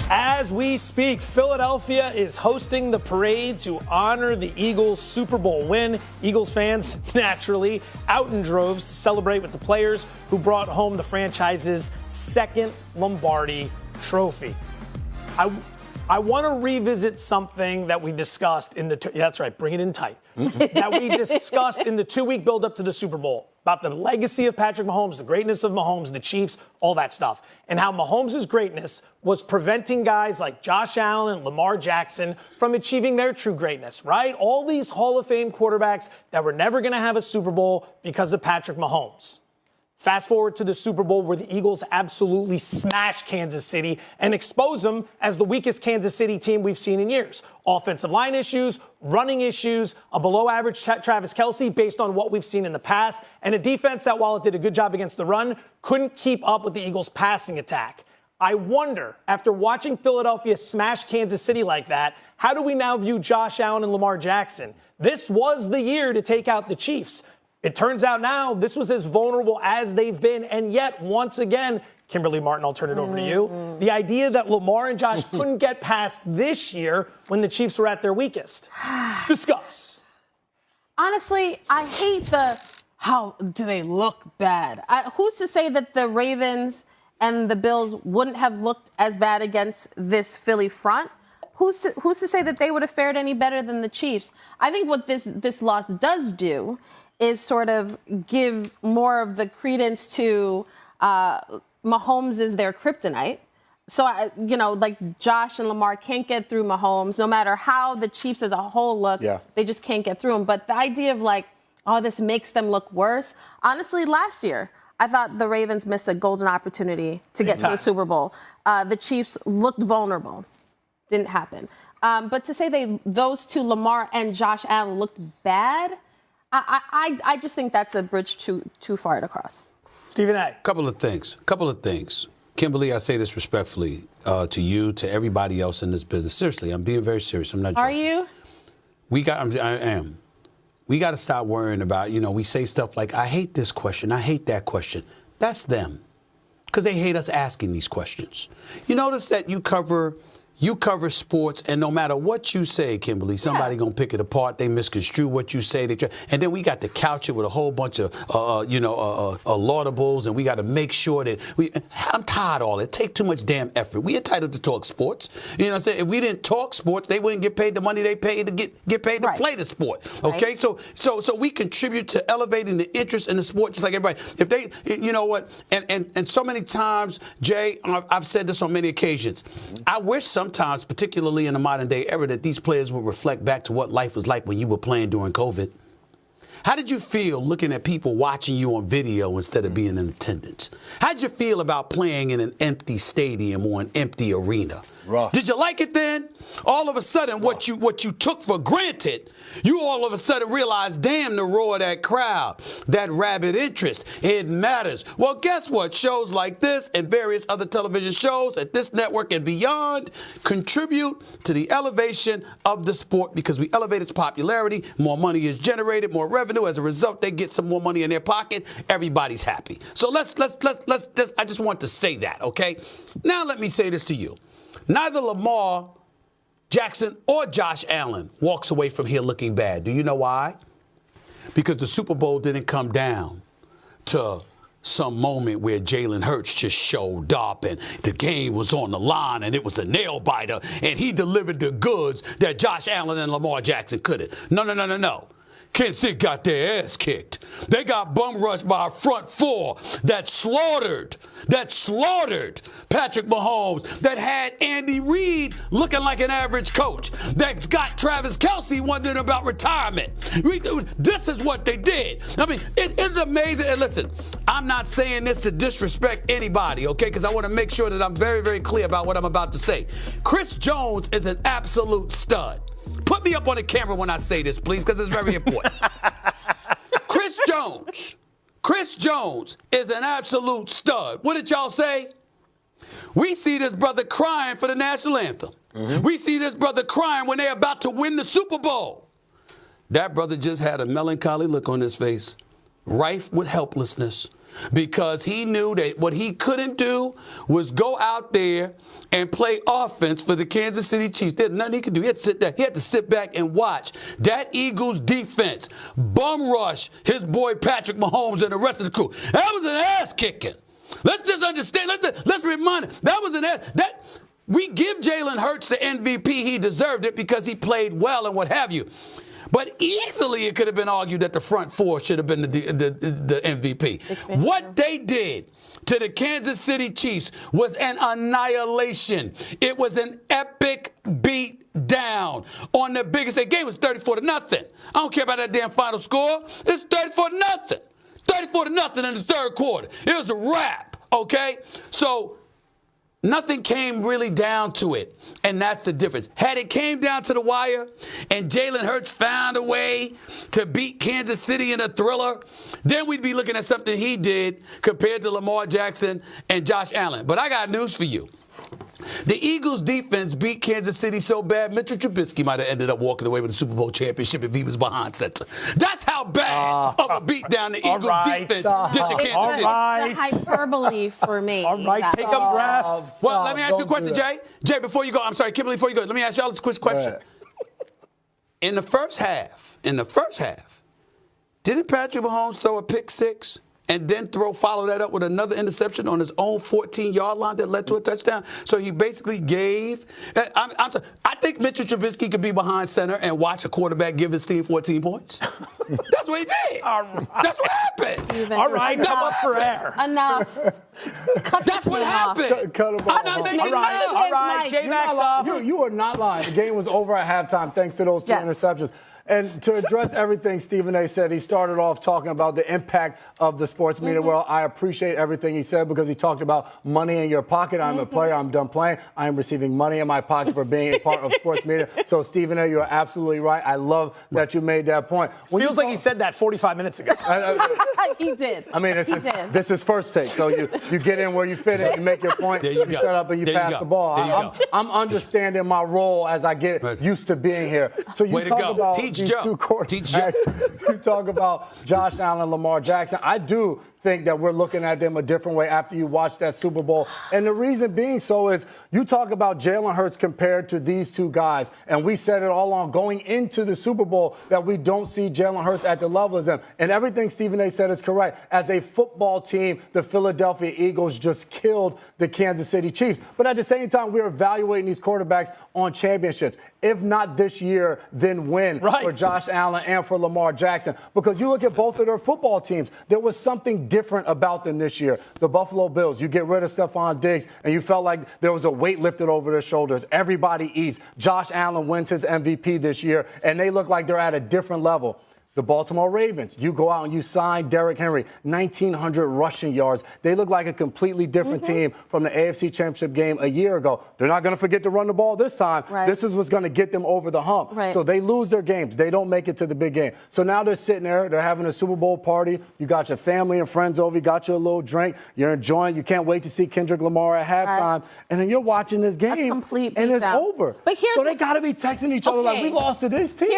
As we speak, Philadelphia is hosting the parade to honor the Eagles' Super Bowl win. Eagles fans, naturally, out in droves to celebrate with the players who brought home the franchise's second Lombardi trophy. I want to revisit something that we discussed in the that's right, bring it in tight. That we discussed in the 2-week build-up to the Super Bowl about the legacy of Patrick Mahomes, the greatness of Mahomes, the Chiefs, all that stuff, and how Mahomes' greatness was preventing guys like Josh Allen and Lamar Jackson from achieving their true greatness, right? All these Hall of Fame quarterbacks that were never going to have a Super Bowl because of Patrick Mahomes. Fast forward to the Super Bowl where the Eagles absolutely smash Kansas City and expose them as the weakest Kansas City team we've seen in years. Offensive line issues, running issues, a below-average Travis Kelce based on what we've seen in the past, and a defense that, while it did a good job against the run, couldn't keep up with the Eagles' passing attack. I wonder, after watching Philadelphia smash Kansas City like that, how do we now view Josh Allen and Lamar Jackson? This was the year to take out the Chiefs. It turns out now this was as vulnerable as they've been, and yet, once again, Kimberly Martin, I'll turn it over to you. The idea that Lamar and Josh couldn't get past this year when the Chiefs were at their weakest. Discuss. Honestly, I hate how do they look bad? Who's to say that the Ravens and the Bills wouldn't have looked as bad against this Philly front? Who's to say that they would have fared any better than the Chiefs? I think what this loss does do is sort of give more of the credence to Mahomes is their kryptonite. So, like Josh and Lamar can't get through Mahomes, no matter how the Chiefs as a whole look, they just can't get through him. But the idea of this makes them look worse. Honestly, last year, I thought the Ravens missed a golden opportunity to get to the Super Bowl. The Chiefs looked vulnerable. Didn't happen. But to say those two, Lamar and Josh Allen, looked bad, I just think that's a bridge too far to cross. Stephen A. Couple of things. Kimberly, I say this respectfully to you, to everybody else in this business. Seriously, I'm being very serious. I'm not joking. Are you? I am. We got to stop worrying about, we say stuff like, I hate this question, I hate that question. That's them. Because they hate us asking these questions. You notice that you cover sports, and no matter what you say, Kimberly, somebody gonna pick it apart. They misconstrue what you say. And then we got to couch it with a whole bunch of, laudables, and we got to make sure that I'm tired of all it. Take too much damn effort. We entitled to talk sports. You know what I'm saying? If we didn't talk sports, they wouldn't get paid the money they paid to get paid to play the sport. Okay, right. So we contribute to elevating the interest in the sport, just like everybody. If they, you know what? And so many times, Jay, I've said this on many occasions. I wish sometimes, particularly in the modern day era, that these players would reflect back to what life was like when you were playing during COVID. How did you feel looking at people watching you on video instead of being in attendance? How did you feel about playing in an empty stadium or an empty arena? Rough. Did you like it then? All of a sudden, what you took for granted, you all of a sudden realize, damn, the roar of that crowd, that rabid interest, it matters. Well, guess what? Shows like this and various other television shows at this network and beyond contribute to the elevation of the sport because we elevate its popularity, more money is generated, more revenue. As a result, they get some more money in their pocket. Everybody's happy. So let's I just want to say that, okay? Now let me say this to you. Neither Lamar Jackson or Josh Allen walks away from here looking bad. Do you know why? Because the Super Bowl didn't come down to some moment where Jalen Hurts just showed up and the game was on the line and it was a nail biter and he delivered the goods that Josh Allen and Lamar Jackson couldn't. No. Kansas City got their ass kicked. They got bum rushed by a front four that slaughtered Patrick Mahomes, that had Andy Reid looking like an average coach, that's got Travis Kelce wondering about retirement. This is what they did. I mean, it is amazing. And listen, I'm not saying this to disrespect anybody, okay, because I want to make sure that I'm very, very clear about what I'm about to say. Chris Jones is an absolute stud. Put me up on the camera when I say this, please, because it's very important. Chris Jones is an absolute stud. What did y'all say? We see this brother crying for the national anthem. Mm-hmm. We see this brother crying when they're about to win the Super Bowl. That brother just had a melancholy look on his face rife with helplessness because he knew that what he couldn't do was go out there and play offense for the Kansas City Chiefs. There's nothing he could do. He had to sit there. He had to sit back and watch that Eagles defense bum rush his boy Patrick Mahomes and the rest of the crew. That was an ass kicking. Let's just understand. Let's remind him that was an ass. That we give Jalen Hurts the MVP. He deserved it because he played well and what have you. But easily it could have been argued that the front four should have been the MVP. What they did to the Kansas City Chiefs was an annihilation. It was an epic beat down on the biggest. The game was 34-0. I don't care about that damn final score. It's 34-0. 34-0 in the third quarter. It was a wrap, okay? So nothing came really down to it, and that's the difference. Had it came down to the wire and Jalen Hurts found a way to beat Kansas City in a thriller, then we'd be looking at something he did compared to Lamar Jackson and Josh Allen. But I got news for you. The Eagles' defense beat Kansas City so bad, Mitchell Trubisky might have ended up walking away with the Super Bowl championship if he was behind center. That's how bad of a beatdown the Eagles' defense did to Kansas City. The hyperbole for me. All right, take a breath. Well, let me ask you a question, Jay. Jay, before you go, I'm sorry, Kimberly, before you go, let me ask y'all this quick question. In the first half, didn't Patrick Mahomes throw a pick six? And then follow that up with another interception on his own 14-yard line that led to a touchdown. So he basically gave. I'm sorry. I think Mitchell Trubisky could be behind center and watch a quarterback give his team 14 points. That's what he did. All right. That's what happened. All right, come up for air. Enough. That's what happened. Cut him I'm not off. making All right, J-Max up. You are not lying. The game was over at halftime thanks to those two interceptions. And to address everything Stephen A. said, he started off talking about the impact of the sports media world. I appreciate everything he said because he talked about money in your pocket. I'm a player. I'm done playing. I am receiving money in my pocket for being a part of sports media. So, Stephen A., you're absolutely right. I love that you made that point. Feels like he said that 45 minutes ago. He did. I mean, this is first take. So you get in where you fit in, you make your point, you shut up, and you pass the ball. I'm understanding my role as I get used to being here. So you talk about these two quarterbacks. You talk about Josh Allen, Lamar Jackson. I do think that we're looking at them a different way after you watch that Super Bowl. And the reason being so is you talk about Jalen Hurts compared to these two guys. And we said it all along going into the Super Bowl that we don't see Jalen Hurts at the level as them. And everything Stephen A. said is correct. As a football team, the Philadelphia Eagles just killed the Kansas City Chiefs. But at the same time, we're evaluating these quarterbacks on championships. If not this year, then when for Josh Allen and for Lamar Jackson. Because you look at both of their football teams, there was something different about them this year. The Buffalo Bills, you get rid of Stephon Diggs, and you felt like there was a weight lifted over their shoulders. Everybody eats. Josh Allen wins his MVP this year, and they look like they're at a different level. The Baltimore Ravens, you go out and you sign Derrick Henry, 1,900 rushing yards. They look like a completely different team from the AFC Championship game a year ago. They're not going to forget to run the ball this time. This is what's going to get them over the hump. So they lose their games. They don't make it to the big game. So now they're sitting there. They're having a Super Bowl party. You got your family and friends over. You got your little drink. You're enjoying. You can't wait to see Kendrick Lamar at halftime. And then you're watching this game, and it's over. But so they got to be texting each other like, we lost to this team.